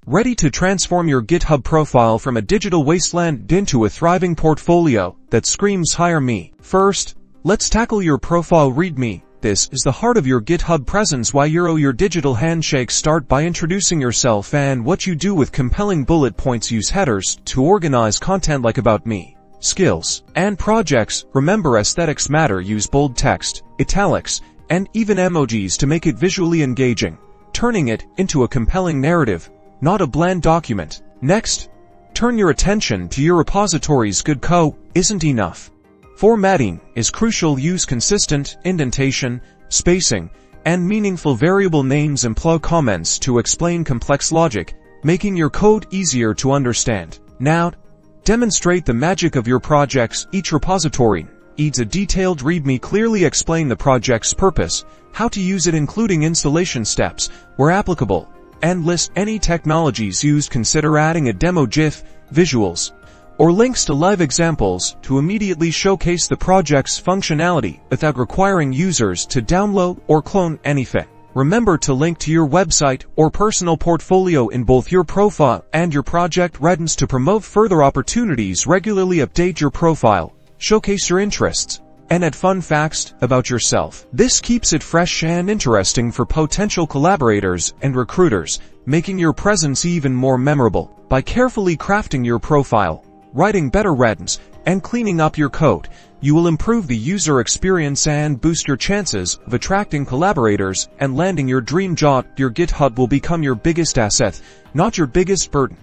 Ready to transform your GitHub profile from a digital wasteland into a thriving portfolio that screams "Hire me"? First, let's tackle your profile README. This is the heart of your GitHub presence. Your digital handshake. Start by introducing yourself and what you do with compelling bullet points. Use headers to organize content like "About me," "Skills," and "Projects." Remember, aesthetics matter. Use bold text, italics, and even emojis to make it visually engaging, turning it into a compelling narrative, not a bland document. Next, turn your attention to your repositories. Good code isn't enough. Formatting is crucial. Use consistent indentation, spacing, and meaningful variable names. Employ comments to explain complex logic, making your code easier to understand. Now, demonstrate the magic of your projects. Each repository needs a detailed README. Clearly explain the project's purpose, how to use it including installation steps where applicable, and list any technologies used. Consider adding a demo GIF, visuals, or links to live examples to immediately showcase the project's functionality without requiring users to download or clone anything. Remember to link to your website or personal portfolio in both your profile and your project READMEs to promote further opportunities. Regularly update your profile, showcase your interests, and add fun facts about yourself. This keeps it fresh and interesting for potential collaborators and recruiters, making your presence even more memorable. By carefully crafting your profile, writing better READMEs, and cleaning up your code, you will improve the user experience and boost your chances of attracting collaborators and landing your dream job. Your GitHub will become your biggest asset, not your biggest burden.